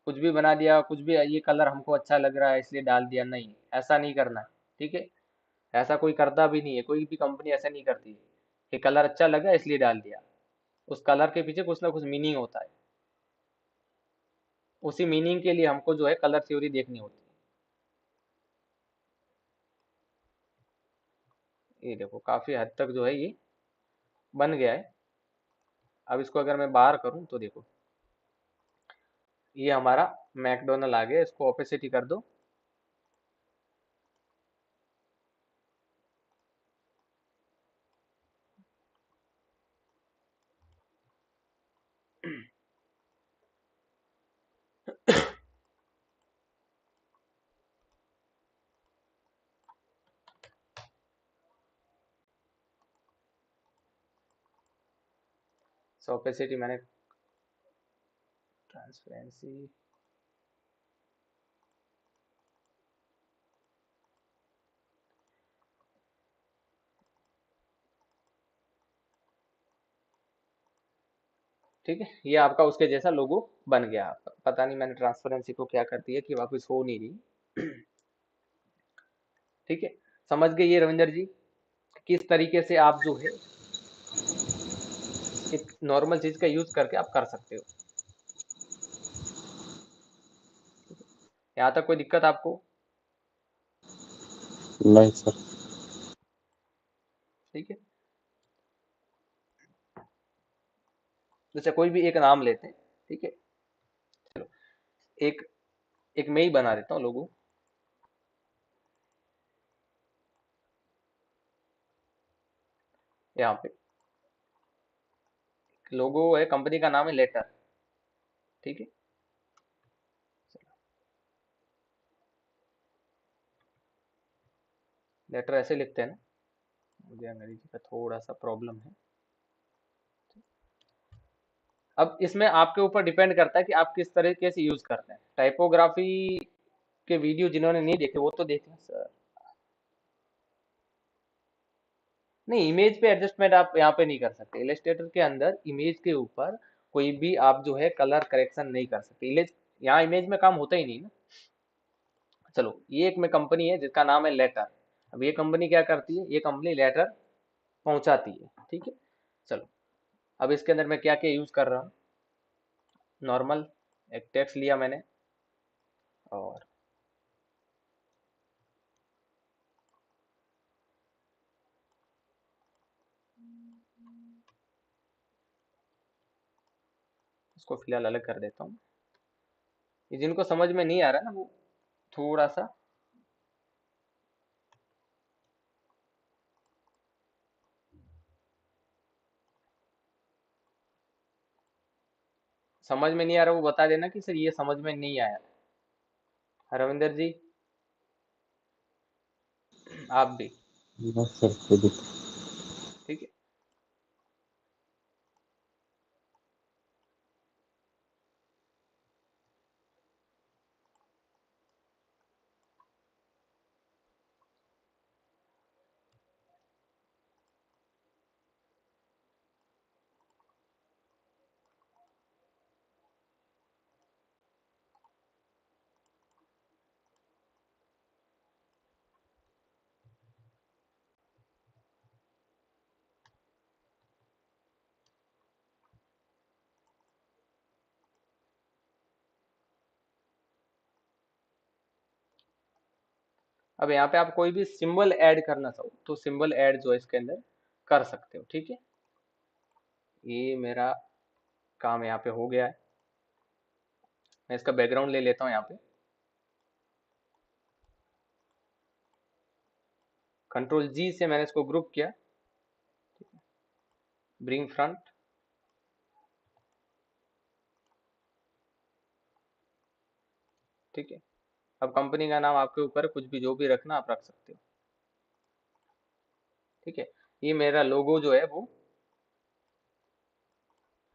कुछ भी बना दिया, कुछ भी ये कलर हमको अच्छा लग रहा है इसलिए डाल दिया, नहीं, ऐसा नहीं करना है, ठीक है। ऐसा कोई करता भी नहीं है, कोई भी कंपनी ऐसा नहीं करती है कि कलर अच्छा लगा इसलिए डाल दिया। उस कलर के पीछे कुछ ना कुछ मीनिंग होता है। उसी मीनिंग के लिए हमको जो है कलर थ्योरी देखनी होती है। ये देखो काफी हद तक जो है ये बन गया है। अब इसको अगर मैं बाहर करूं तो देखो, ये हमारा मैकडोनल्ड आ गया। इसको ओपेसिटी कर दो। सो ओपेसिटी मैंने, ट्रांसपेरेंसी, ठीक है, ये आपका उसके जैसा लोगो बन गया आपका। पता नहीं मैंने ट्रांसपेरेंसी को क्या कर दिया कि वापस हो नहीं रही। ठीक है, समझ गए ये रविंदर जी, किस तरीके से आप जो है एक नॉर्मल चीज का यूज करके आप कर सकते हो। यहाँ तक कोई दिक्कत आपको? नहीं सर। ठीक है, जैसे कोई भी एक नाम लेते हैं, ठीक है, चलो, एक एक मैं ही बना देता हूँ लोगो। यहाँ पे लोगो है, कंपनी का नाम है लेटर, ठीक है। लेटर ऐसे लिखते हैं ना, मुझे अंग्रेजी का थोड़ा सा प्रॉब्लम है। अब इसमें आपके ऊपर डिपेंड करता है कि आप किस तरीके से यूज करते हैं। टाइपोग्राफी के वीडियो जिन्होंने नहीं देखे वो तो देखें सर। नहीं, इमेज पे एडजस्टमेंट आप यहाँ पे नहीं कर सकते। इलस्ट्रेटर के अंदर इमेज के ऊपर कोई भी आप जो है कलर करेक्शन नहीं कर सकते। यहाँ इमेज में काम होता ही नहीं ना। चलो, ये एक में कंपनी है जिसका नाम है लेटर। अब ये कंपनी क्या करती है, ये कंपनी लेटर पहुंचाती है, ठीक है। चलो, अब इसके अंदर मैं क्या क्या यूज कर रहा हूँ। नॉर्मल एक टेक्स्ट लिया मैंने, और उसको फिलहाल अलग कर देता हूँ। ये जिनको समझ में नहीं आ रहा ना, वो थोड़ा सा समझ में नहीं आ रहा, वो बता देना कि सर ये समझ में नहीं आया। रविंदर जी, आप भी, ना सर, कोई दिक्कत। ठीक है। अब यहाँ पे आप कोई भी सिंबल ऐड करना चाहो तो सिंबल ऐड जो है इसके अंदर कर सकते हो, ठीक है। ये मेरा काम यहाँ पे हो गया है। मैं इसका बैकग्राउंड ले लेता हूँ यहाँ पे। कंट्रोल जी से मैंने इसको ग्रुप किया, ब्रिंग फ्रंट, ठीक है। अब कंपनी का नाम आपके ऊपर है, कुछ भी जो भी रखना आप रख सकते हो। ठीक है, ये मेरा लोगो जो है वो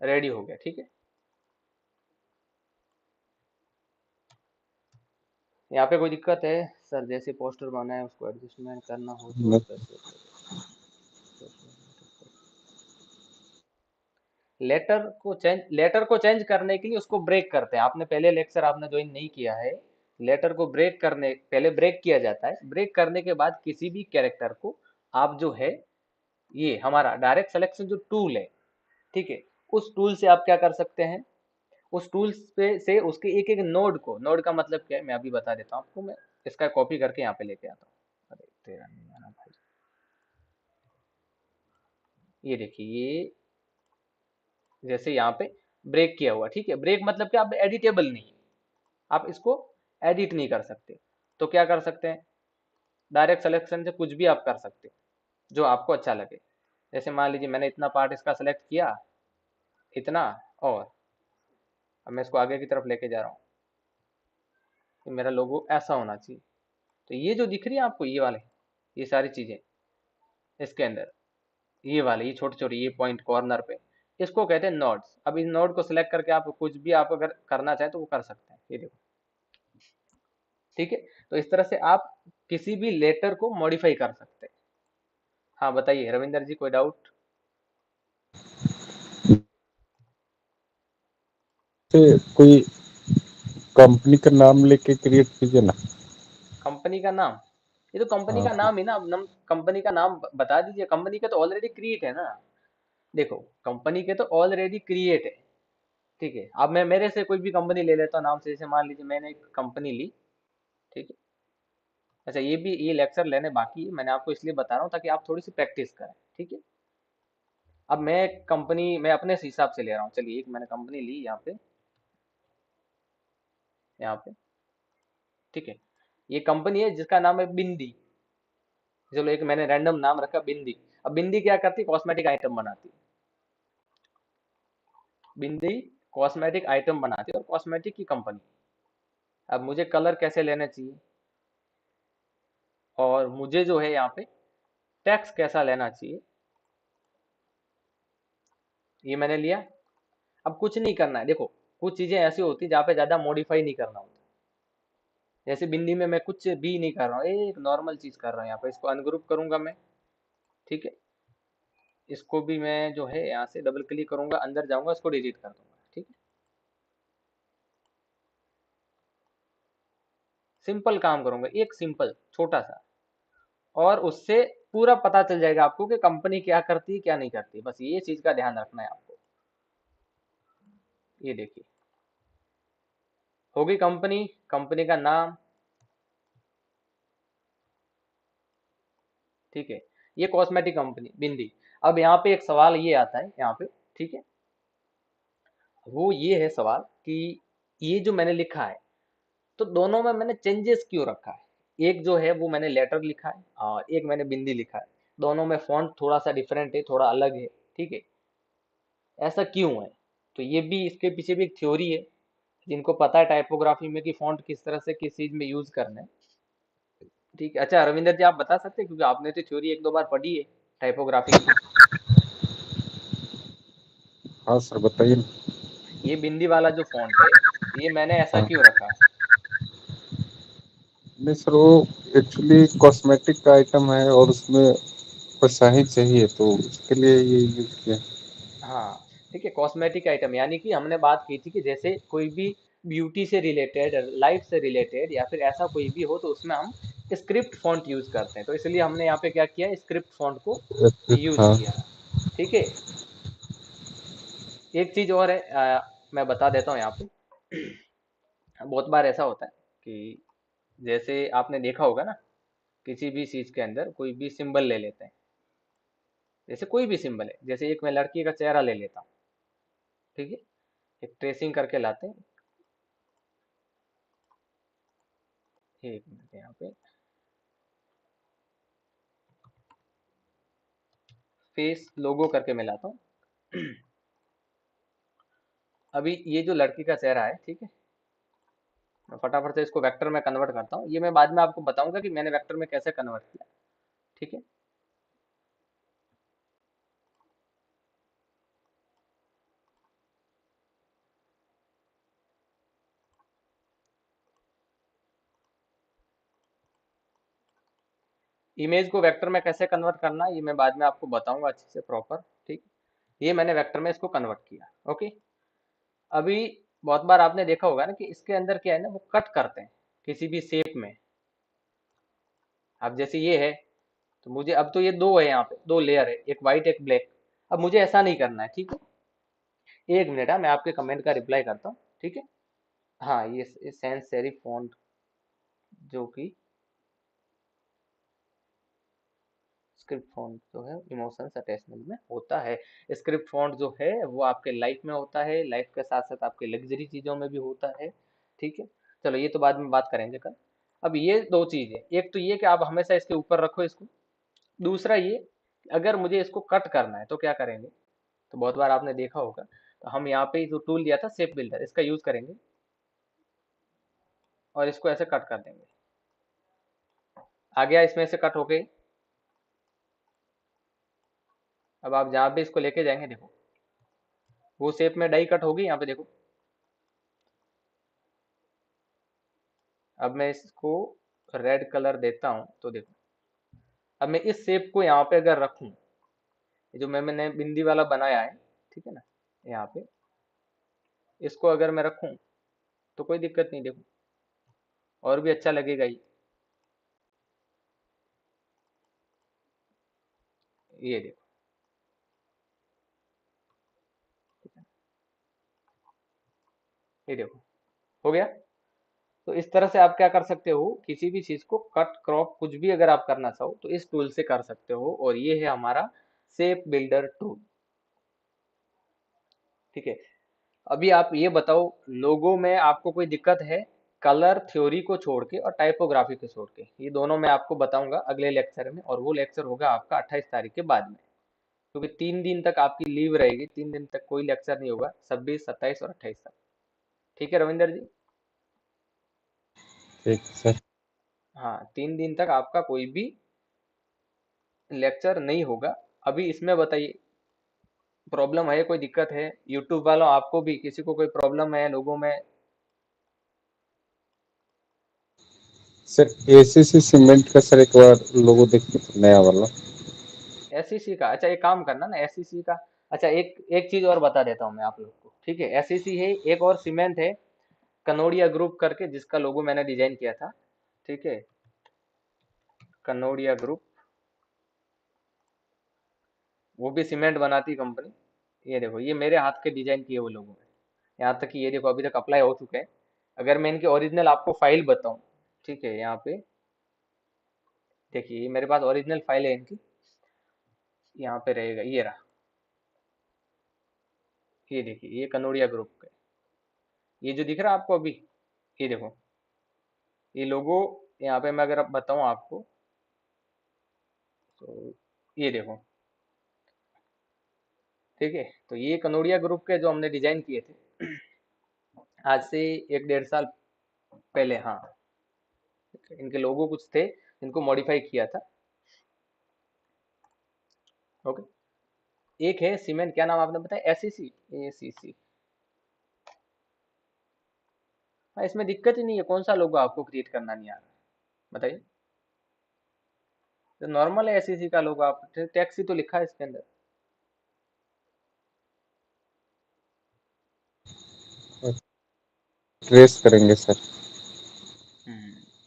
रेडी हो गया। ठीक है, यहाँ पे कोई दिक्कत है सर? जैसे पोस्टर बना है उसको एडजस्टमेंट करना हो तो कैसे करें? लेटर को चेंज करने के लिए उसको ब्रेक करते हैं। आपने पहले लेक्चर आपने ज्वाइन नहीं किया है। लेटर को ब्रेक करने पहले ब्रेक किया जाता है। ब्रेक करने के बाद किसी भी कैरेक्टर को आप जो है, ये हमारा डायरेक्ट सिलेक्शन जो टूल है, ठीक है, उस टूल से आप क्या कर सकते हैं, उस टूल्स पे से उसके एक एक नोड को, नोड का मतलब क्या है मैं अभी बता देता हूँ आपको। मैं इसका कॉपी करके यहाँ पे लेके आता हूँ। अरे तेरा नहीं आना भाई। ये देखिए, ये जैसे यहाँ पे ब्रेक किया हुआ, ठीक है, ब्रेक मतलब क्या, आप एडिटेबल नहीं है, आप इसको एडिट नहीं कर सकते। तो क्या कर सकते हैं, डायरेक्ट सिलेक्शन से कुछ भी आप कर सकते हो जो आपको अच्छा लगे। जैसे मान लीजिए मैंने इतना पार्ट इसका सेलेक्ट किया, इतना, और अब मैं इसको आगे की तरफ लेके जा रहा हूँ, तो मेरा लोगो ऐसा होना चाहिए। तो ये जो दिख रही है आपको, ये वाले, ये सारी चीजें इसके अंदर, ये वाले, ये छोटे छोटे ये पॉइंट कॉर्नर पे, इसको कहते हैं नोड्स। अब इस नोड को सिलेक्ट करके आप कुछ भी आप अगर करना चाहें तो वो कर सकते हैं। ये देखो, ठीक है। तो इस तरह से आप किसी भी लेटर को मॉडिफाई कर सकते हैं। हाँ बताइए रविंदर जी, कोई डाउट? से कोई कंपनी का नाम लेके क्रिएट कीजिए ना। कंपनी का नाम, ये तो कंपनी हाँ का नाम ही ना। अब कंपनी का नाम बता दीजिए। कंपनी के तो ऑलरेडी क्रिएट है ना। देखो, कंपनी के तो ऑलरेडी क्रिएट है, ठीक है। अब मैं मेरे से कोई भी कंपनी ले लेता हूँ नाम से। जैसे मान लीजिए मैंने एक कंपनी ली, ठीक है। अच्छा, ये लेक्चर लेने बाकी है, मैंने आपको इसलिए बता रहा हूँ ताकि आप थोड़ी सी प्रैक्टिस करें, ठीक है। अब मैं कंपनी, मैं अपने हिसाब से ले रहा हूँ। चलिए, एक मैंने कंपनी ली यहाँ पे, यहाँ पे, ठीक है। ये कंपनी है जिसका नाम है बिंदी। चलो, एक मैंने रैंडम नाम रखा बिंदी। अब बिंदी क्या करती है, कॉस्मेटिक आइटम बनाती है। बिंदी कॉस्मेटिक आइटम बनाती है और कॉस्मेटिक की कंपनी। अब मुझे कलर कैसे लेने चाहिए, और मुझे जो है यहाँ पे टैक्स कैसा लेना चाहिए, ये मैंने लिया। अब कुछ नहीं करना है। देखो, कुछ चीजें ऐसी होती है जहाँ पे ज्यादा मॉडिफाई नहीं करना होता। जैसे बिंदी में मैं कुछ भी नहीं कर रहा हूँ, एक नॉर्मल चीज कर रहा हूँ। यहाँ पे इसको अनग्रुप करूंगा मैं, ठीक है। इसको भी मैं जो है यहाँ से डबल क्लिक करूंगा, अंदर जाऊंगा, इसको डिलीट कर दूंगा, ठीक है। सिंपल काम करूंगा, एक सिंपल छोटा सा, और उससे पूरा पता चल जाएगा आपको कि कंपनी क्या करती है क्या नहीं करती। बस ये चीज का ध्यान रखना है आपको। ये देखिए, होगी कंपनी, कंपनी का नाम, ठीक है। ये कॉस्मेटिक कंपनी बिंदी। अब यहाँ पे एक सवाल ये आता है यहाँ पे, ठीक है। वो ये है सवाल कि ये जो मैंने लिखा है, तो दोनों में मैंने चेंजेस क्यों रखा है। एक जो है वो मैंने लेटर लिखा है और एक मैंने बिंदी लिखा है। दोनों में फॉन्ट थोड़ा सा डिफरेंट है, थोड़ा अलग है, ठीक है। ऐसा क्यों है, तो ये भी, इसके पीछे भी एक थ्योरी है। जिनको पता है टाइपोग्राफी में कि फॉन्ट किस तरह से किस चीज में यूज करना है, ठीक है। अच्छा रविंदर जी, आप बता सकते हैं क्योंकि आपने तो थ्योरी एक दो बार पढ़ी है टाइपोग्राफी की। हाँ सर, बताइए ना। ये बिंदी वाला जो फॉन्ट है, ये मैंने ऐसा हाँ, क्यों रखा है? नहीं सर, वो एक्चुअली कॉस्मेटिक का आइटम है और उसमें कुछ शाही चाहिए तो उसके लिए ये यूज किया। हाँ, ठीक है। कॉस्मेटिक आइटम यानी कि हमने बात की थी कि जैसे कोई भी ब्यूटी से रिलेटेड, लाइफ से रिलेटेड, या फिर ऐसा कोई भी हो तो उसमें हम स्क्रिप्ट फॉन्ट यूज करते हैं। तो इसलिए हमने यहाँ पे क्या किया, स्क्रिप्ट फॉन्ट को यूज हाँ। किया, ठीक है। एक चीज और है, मैं बता देता हूँ यहाँ पे। बहुत बार ऐसा होता है कि जैसे आपने देखा होगा ना, किसी भी चीज के अंदर कोई भी सिंबल ले लेते हैं। जैसे कोई भी सिंबल है, जैसे एक मैं लड़की का चेहरा ले लेता हूँ, ठीक है। एक ट्रेसिंग करके लाते हैं, एक मिनट यहाँ पे, फेस लोगो करके मैं लाता हूँ। अभी ये जो लड़की का चेहरा है, ठीक है, मैं फटाफट से इसको वेक्टर में कन्वर्ट करता हूँ, ये मैं बाद में आपको बताऊंगा कि मैंने वेक्टर में कैसे कन्वर्ट किया। ठीक है, इमेज को वेक्टर में कैसे कन्वर्ट करना है ये मैं बाद में आपको बताऊंगा अच्छे से प्रॉपर। ठीक, ये मैंने वेक्टर में इसको कन्वर्ट किया। ओके, अभी बहुत बार आपने देखा होगा ना कि इसके अंदर क्या है ना, वो कट करते हैं किसी भी शेप में। अब जैसे ये है, तो मुझे अब तो ये दो है, यहाँ पे दो लेयर है, एक वाइट एक ब्लैक। अब मुझे ऐसा नहीं करना है। ठीक है, एक मिनट है, मैं आपके कमेंट का रिप्लाई करता हूँ। ठीक है, हाँ ये सेंस सेरिफ फॉन्ट जो कि स्क्रिप्ट फॉन्ट जो है इमोशंस अटैचमेंट में होता है। स्क्रिप्ट फॉन्ट जो है वो आपके लाइफ में होता है, लाइफ के साथ साथ आपके लग्जरी चीजों में भी होता है। ठीक है, चलो ये तो बाद में बात करेंगे कल। अब ये दो चीजें, एक तो ये कि आप हमेशा इसके ऊपर रखो इसको, दूसरा ये अगर मुझे इसको कट करना है तो क्या करेंगे। तो बहुत बार आपने देखा होगा, तो हम यहाँ पे जो टूल दिया था शेप बिल्डर, इसका यूज करेंगे और इसको ऐसे कट कर देंगे। आ गया इसमें से कट होके। अब आप जहाँ भी इसको लेके जाएंगे देखो, वो शेप में डाई कट होगी यहाँ पे देखो। अब मैं इसको रेड कलर देता हूँ तो देखो, अब मैं इस शेप को यहाँ पे अगर रखूं, ये जो मैंने बिंदी वाला बनाया है, ठीक है ना, यहाँ पे इसको अगर मैं रखूं तो कोई दिक्कत नहीं, देखो और भी अच्छा लगेगा ये देखो। ठीक है, ये देखो हो गया। तो इस तरह से आप क्या कर सकते हो, किसी भी चीज को कट क्रॉप कुछ भी अगर आप करना चाहो तो इस टूल से कर सकते हो, और ये है हमारा शेप बिल्डर टूल। ठीक है, अभी आप ये बताओ, लोगो में आपको कोई दिक्कत है? कलर थ्योरी को छोड़ के और टाइपोग्राफी को छोड़ के, ये दोनों मैं आपको बताऊंगा अगले लेक्चर में, और वो लेक्चर होगा आपका 28 तारीख के बाद में, क्योंकि 3 दिन तक आपकी लीव रहेगी, 3 दिन तक कोई लेक्चर नहीं होगा, 26, 27 और 28 तक। ठीक है रविंदर जी? ठीक सर। हाँ, 3 दिन तक आपका कोई भी लेक्चर नहीं होगा। अभी इसमें बताइए, प्रॉब्लम है, कोई दिक्कत है? यूट्यूब वालों आपको भी किसी को कोई प्रॉब्लम है लोगों में? सर एसीसी सीमेंट का सर एक बार लोगो देखिए नया वाला। एसईसी का? अच्छा एक काम करना ना, एसईसी का, अच्छा एक एक चीज और बता देता हूँ मैं आप लोग को। ठीक है, एसईसी है, एक और सीमेंट है कनोडिया ग्रुप करके, जिसका लोगो मैंने डिजाइन किया था। ठीक है, कनोडिया ग्रुप, वो भी सीमेंट बनाती कंपनी। ये देखो, ये मेरे हाथ के डिजाइन किए वो लोगों हैं। यहाँ तक कि ये देखो अभी तक अप्लाई हो चुके हैं। अगर मैं इनकी ओरिजिनल आपको फाइल बताऊं, ठीक है, यहाँ पे देखिए, ये मेरे पास ओरिजिनल फाइल है इनकी, यहाँ पे रहेगा, ये रहा। ये देखिए, ये कनोडिया ग्रुप का, ये जो दिख रहा है आपको अभी, ये देखो, ये लोगो यहाँ पे मैं अगर अब बताऊं आपको, तो ये देखो। ठीक है, तो ये कनोडिया ग्रुप के जो हमने डिजाइन किए थे आज से 1 डेढ़ साल पहले। हाँ, इनके लोगो कुछ थे, इनको मॉडिफाई किया था। ओके, एक है सीमेंट, क्या नाम आपने बताया? SEC, ACC. हाँ, इसमें दिक्कत ही नहीं है, कौन सा लोगो आपको क्रिएट करना नहीं आ रहा है बताइए? तो नॉर्मल है एसईसी का लोगो, आप टैक्सी तो लिखा है इसके अंदर। ट्रेस करेंगे सर।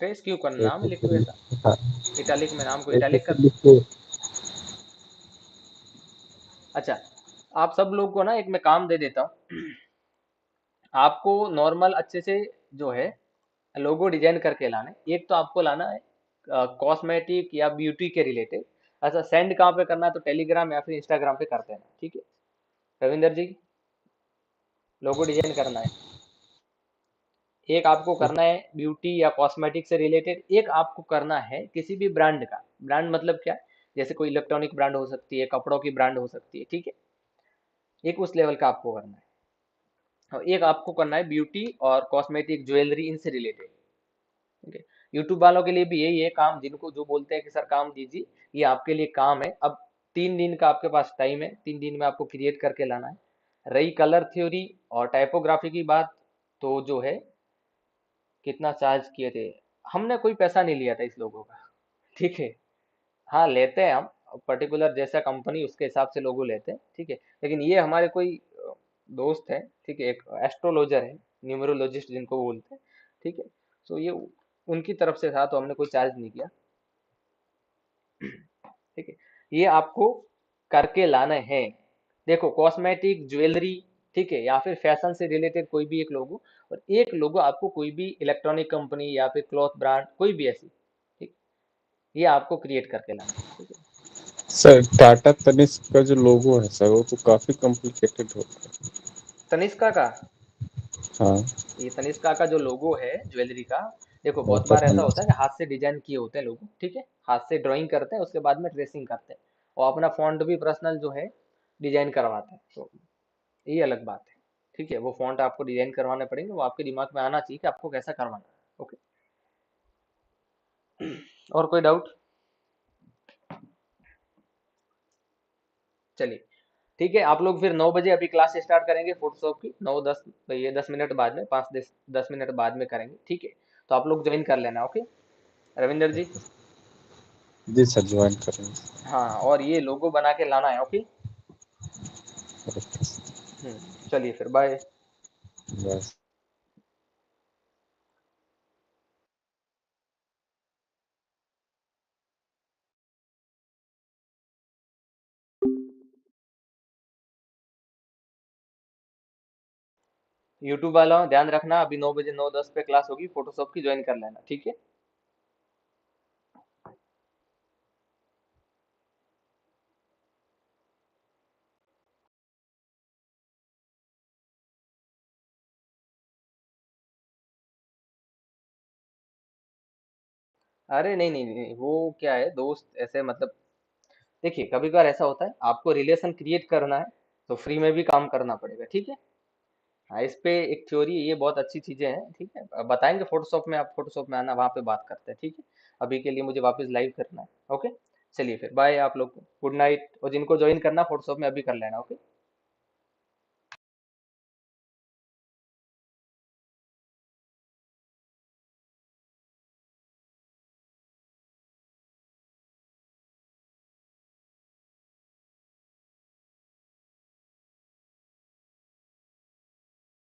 ट्रेस क्यों करना, नाम ऐसे लिख दो फिर ऐसा, हाँ, इटालिक में नाम को ऐसे इटालिक कर फिर दो। लिखो। अच्छा, आप सब लोग को ना एक मैं काम दे देता हूँ, आपको नॉर्मल अच्छे से जो है लोगो डिजाइन करके लाना है। एक तो आपको लाना है कॉस्मेटिक या ब्यूटी के रिलेटेड। अच्छा, सेंड कहाँ पे करना है? तो टेलीग्राम या फिर इंस्टाग्राम पे कर देना। ठीक है रविंदर जी, लोगो डिजाइन करना है, एक आपको करना है ब्यूटी या कॉस्मेटिक से रिलेटेड, एक आपको करना है किसी भी ब्रांड का। ब्रांड मतलब क्या? जैसे कोई इलेक्ट्रॉनिक ब्रांड हो सकती है, कपड़ों की ब्रांड हो सकती है। ठीक है, एक उस लेवल का आपको करना है। और एक आपको करना है ब्यूटी और कॉस्मेटिक ज्वेलरी इनसे रिलेटेड। ठीक है। यूट्यूब वालों के लिए भी यही है काम, जिनको जो बोलते हैं कि सर काम दीजिए, ये आपके लिए काम है। अब 3 दिन का आपके पास टाइम है, 3 दिन में आपको क्रिएट करके लाना है। रही कलर थ्योरी और टाइपोग्राफी की बात, तो जो है कितना चार्ज किए थे, हमने कोई पैसा नहीं लिया था इस लोगों का। ठीक है। हाँ लेते हैं हम, पर्टिकुलर जैसा कंपनी उसके हिसाब से लोगो लेते हैं, ठीक है। लेकिन ये हमारे कोई दोस्त है, ठीक है, एक एस्ट्रोलॉजर है, न्यूमरोलॉजिस्ट जिनको बोलते हैं, ठीक है। तो ये उनकी तरफ से था, तो हमने कोई चार्ज नहीं किया, ठीक है। ये आपको करके लाना है। देखो कॉस्मेटिक ज्वेलरी, ठीक है, या फिर फैशन से रिलेटेड कोई भी एक लोगो, और एक लोगो आपको कोई भी इलेक्ट्रॉनिक कंपनी या फिर क्लॉथ ब्रांड कोई भी ऐसी, ठीक, ये आपको क्रिएट करके लाना है, ठीक है। सर टाटा तनिष्क का जो लोगो है सर, वो तो काफी कॉम्प्लिकेटेड होता तनिष्का का, है। हाँ, ये तनिष्का का जो लोगो है ज्वेलरी का, देखो वो बहुत बार पता ऐसा नहीं। होता है कि हाथ से डिजाइन किए होते हैं लोगो, ठीक है, हाथ से ड्राइंग करते हैं, उसके बाद में ट्रेसिंग करते हैं, और अपना फॉन्ट भी पर्सनल जो है डिजाइन करवाते हैं, तो ये अलग बात है, ठीक है। वो फॉन्ट आपको डिजाइन करवाने पड़ेंगे, वो आपके दिमाग में आना चाहिए कि आपको कैसा करवाना है, ओके। और कोई डाउट? चलिए, ठीक है, आप लोग फिर 9 बजे अभी क्लास स्टार्ट करेंगे फोटोशॉप की, 9-10, ये 10 मिनट बाद में, 5-10 मिनट बाद में करेंगे, ठीक है। तो आप लोग ज्वाइन कर लेना, ओके। रविंदर जी। जी सर, ज्वाइन करेंगे। हाँ, और ये लोगो बना के लाना है, ओके। ओके सर, चलिए फिर बाय। बस। यूट्यूब वाला ध्यान रखना, अभी 9 बजे 9:10 पे क्लास होगी फोटोशॉप की, ज्वाइन कर लेना, ठीक है। अरे नहीं नहीं नहीं, वो क्या है दोस्त ऐसे मतलब, देखिए कभी कभार ऐसा होता है, आपको रिलेशन क्रिएट करना है तो फ्री में भी काम करना पड़ेगा, ठीक है। हाँ, इस पे एक थ्योरी है, ये बहुत अच्छी चीजें हैं, ठीक है। अब बताएंगे फोटोशॉप में, आप फोटोशॉप में आना, वहां पे बात करते हैं, ठीक है। अभी के लिए मुझे वापस लाइव करना है, ओके। चलिए फिर बाय आप लोग को, गुड नाइट, और जिनको ज्वाइन करना फोटोशॉप में अभी कर लेना, ओके।